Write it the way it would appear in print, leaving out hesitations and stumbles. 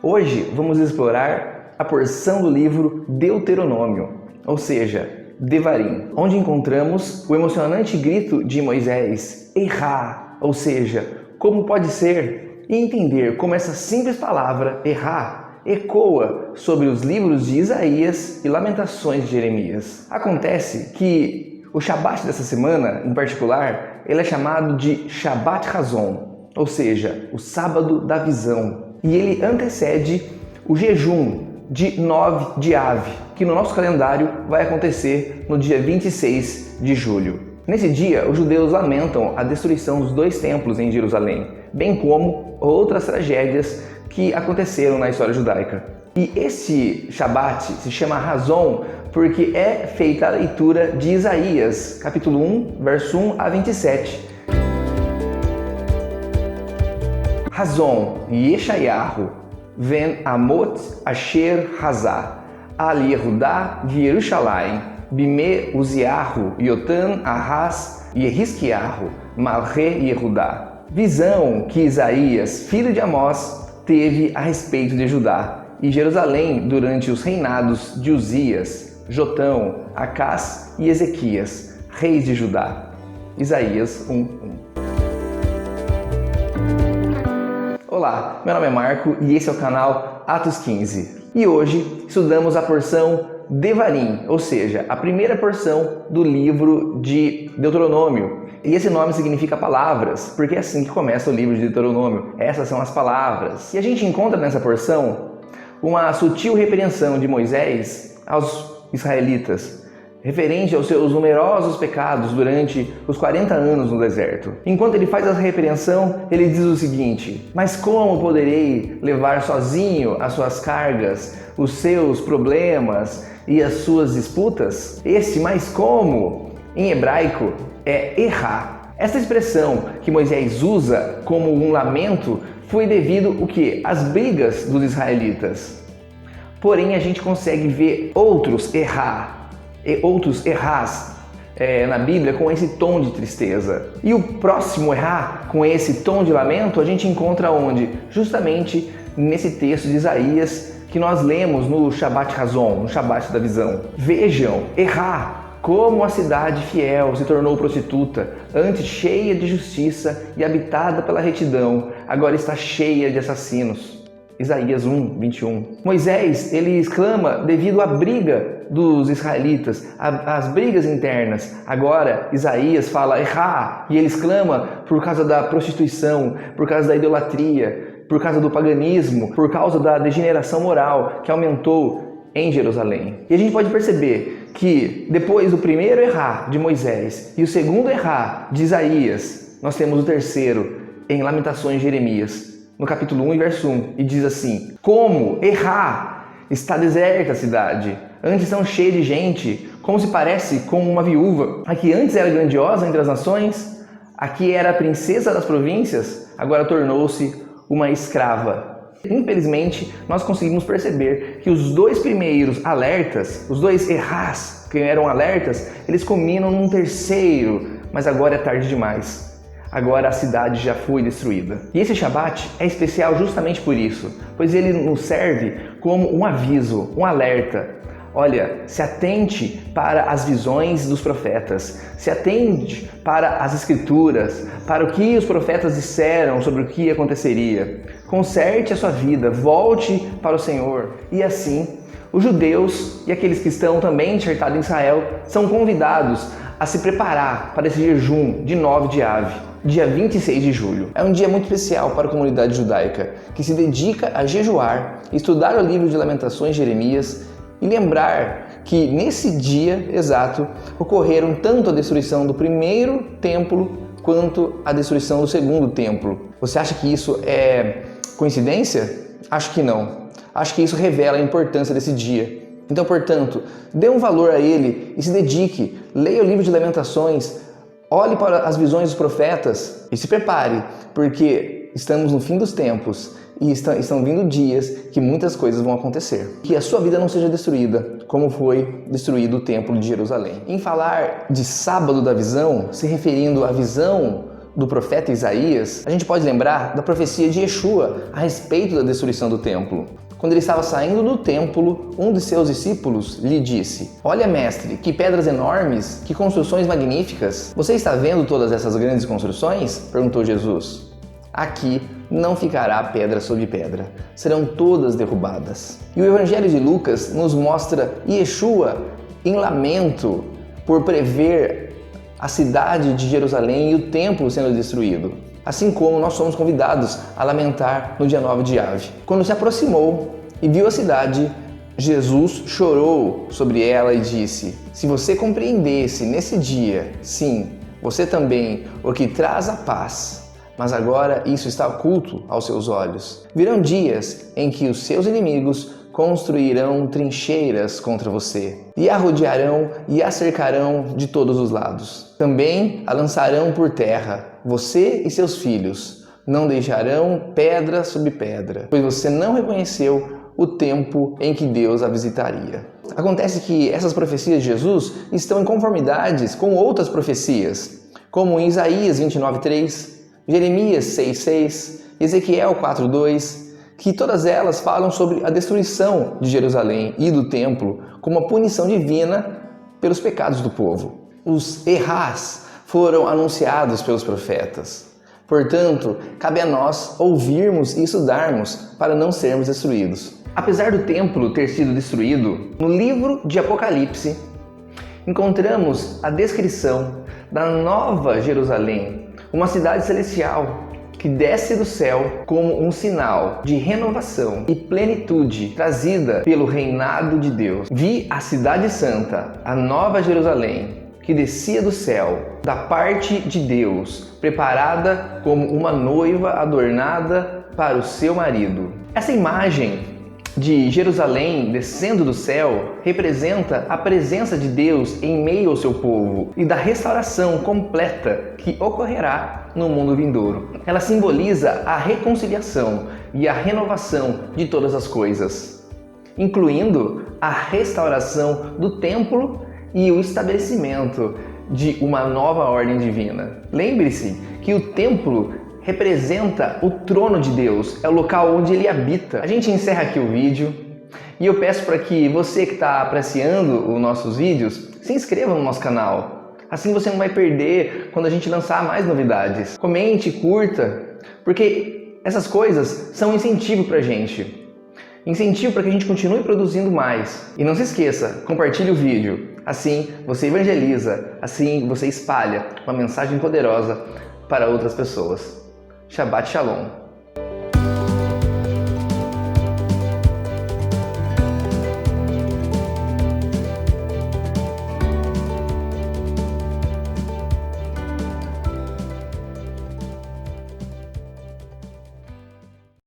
Hoje vamos explorar a porção do livro Deuteronômio, ou seja, Devarim, onde encontramos o emocionante grito de Moisés, errar, ou seja, como pode ser, e entender como essa simples palavra, errar, ecoa sobre os livros de Isaías e Lamentações de Jeremias. Acontece que o Shabat dessa semana, em particular, ele é chamado de Shabat Hazon, ou seja, o sábado da visão, e ele antecede o jejum de 9 de Av, que no nosso calendário vai acontecer no dia 26 de julho. Nesse dia, os judeus lamentam a destruição dos 2 templos em Jerusalém, bem como outras tragédias que aconteceram na história judaica. E esse Shabat se chama Hazon porque é feita a leitura de Isaías, capítulo 1, verso 1 a 27. Hazon Yeshayahu ven Amot Asher Hazah al Yehudá Yerushalayim Bime Uziahu Yotam Ahaz Yehiskiahu Malche Yehudá. Visão que Isaías, filho de Amós, teve a respeito de Judá e Jerusalém durante os reinados de Uzias, Jotão, Acás e Ezequias, reis de Judá. Isaías 1:1. Olá, meu nome é Marco e esse é o canal Atos 15. E hoje estudamos a porção Devarim, ou seja, a primeira porção do livro de Deuteronômio. E esse nome significa palavras, porque é assim que começa o livro de Deuteronômio. Essas são as palavras. E a gente encontra nessa porção uma sutil repreensão de Moisés aos israelitas, referente aos seus numerosos pecados durante os 40 anos no deserto. Enquanto ele faz essa repreensão, ele diz o seguinte: mas como poderei levar sozinho as suas cargas, os seus problemas e as suas disputas? Esse mais como, em hebraico, é errar. Essa expressão que Moisés usa como um lamento foi devido o quê? Às brigas dos israelitas. Porém, a gente consegue ver outros errás na Bíblia com esse tom de tristeza. E o próximo errar com esse tom de lamento a gente encontra onde? Justamente nesse texto de Isaías que nós lemos no Shabat Hazon, no Shabat da visão. Vejam, errar, como a cidade fiel se tornou prostituta, antes cheia de justiça e habitada pela retidão, agora está cheia de assassinos. Isaías 1:21. Moisés, ele exclama devido à briga dos israelitas, às brigas internas. Agora, Isaías fala errar, e ele exclama por causa da prostituição, por causa da idolatria, por causa do paganismo, por causa da degeneração moral que aumentou em Jerusalém. E a gente pode perceber que depois do primeiro errar de Moisés e o segundo errar de Isaías, nós temos o terceiro em Lamentações de Jeremias, no capítulo 1 e verso 1, e diz assim: como errar, está deserta a cidade, antes estão cheias de gente, como se parece com uma viúva. A que antes era grandiosa entre as nações, a que era a princesa das províncias, agora tornou-se uma escrava. Infelizmente, nós conseguimos perceber que os 2 primeiros alertas, os 2 errás que eram alertas, eles culminam num terceiro, mas agora é tarde demais. Agora a cidade já foi destruída. E esse Shabat é especial justamente por isso, pois ele nos serve como um aviso, um alerta. Olha, se atente para as visões dos profetas, se atente para as escrituras, para o que os profetas disseram sobre o que aconteceria. Conserte a sua vida, volte para o Senhor. E assim, os judeus e aqueles que estão também enxertados em Israel são convidados a se preparar para esse jejum de 9 de Av, dia 26 de julho. É um dia muito especial para a comunidade judaica, que se dedica a jejuar, estudar o livro de Lamentações de Jeremias e lembrar que nesse dia exato ocorreram tanto a destruição do primeiro templo quanto a destruição do segundo templo. Você acha que isso é coincidência? Acho que não. Acho que isso revela a importância desse dia. Então, portanto, dê um valor a ele e se dedique, leia o livro de Lamentações, olhe para as visões dos profetas e se prepare, porque estamos no fim dos tempos e estão vindo dias que muitas coisas vão acontecer. Que a sua vida não seja destruída, como foi destruído o templo de Jerusalém. Em falar de sábado da visão, se referindo à visão do profeta Isaías, a gente pode lembrar da profecia de Yeshua a respeito da destruição do templo. Quando ele estava saindo do templo, um de seus discípulos lhe disse: "Olha, mestre, que pedras enormes, que construções magníficas! Você está vendo todas essas grandes construções?" perguntou Jesus. "Aqui não ficará pedra sobre pedra, serão todas derrubadas." E o Evangelho de Lucas nos mostra Yeshua em lamento por prever a cidade de Jerusalém e o templo sendo destruído. Assim como nós somos convidados a lamentar no dia 9 de Av. Quando se aproximou e viu a cidade, Jesus chorou sobre ela e disse: "Se você compreendesse nesse dia, sim, você também, o que traz a paz, mas agora isso está oculto aos seus olhos. Virão dias em que os seus inimigos construirão trincheiras contra você, e a rodearão e a cercarão de todos os lados. Também a lançarão por terra, você e seus filhos. Não deixarão pedra sobre pedra, pois você não reconheceu o tempo em que Deus a visitaria." Acontece que essas profecias de Jesus estão em conformidades com outras profecias, como em Isaías 29:3, Jeremias 6:6, Ezequiel 4:2, que todas elas falam sobre a destruição de Jerusalém e do templo como uma punição divina pelos pecados do povo. Os errás foram anunciados pelos profetas. Portanto, cabe a nós ouvirmos e estudarmos para não sermos destruídos. Apesar do templo ter sido destruído, no livro de Apocalipse encontramos a descrição da Nova Jerusalém, uma cidade celestial que desce do céu como um sinal de renovação e plenitude trazida pelo reinado de Deus. Vi a cidade santa, a Nova Jerusalém, que descia do céu, da parte de Deus, preparada como uma noiva adornada para o seu marido. Essa imagem de Jerusalém descendo do céu representa a presença de Deus em meio ao seu povo e da restauração completa que ocorrerá no mundo vindouro. Ela simboliza a reconciliação e a renovação de todas as coisas, incluindo a restauração do templo e o estabelecimento de uma nova ordem divina. Lembre-se que o templo representa o trono de Deus, é o local onde Ele habita. A gente encerra aqui o vídeo e eu peço para que você que está apreciando os nossos vídeos, se inscreva no nosso canal. Assim você não vai perder quando a gente lançar mais novidades. Comente, curta, porque essas coisas são um incentivo para a gente. Incentivo para que a gente continue produzindo mais. E não se esqueça, compartilhe o vídeo. Assim você evangeliza, assim você espalha uma mensagem poderosa para outras pessoas. Shabbat Shalom.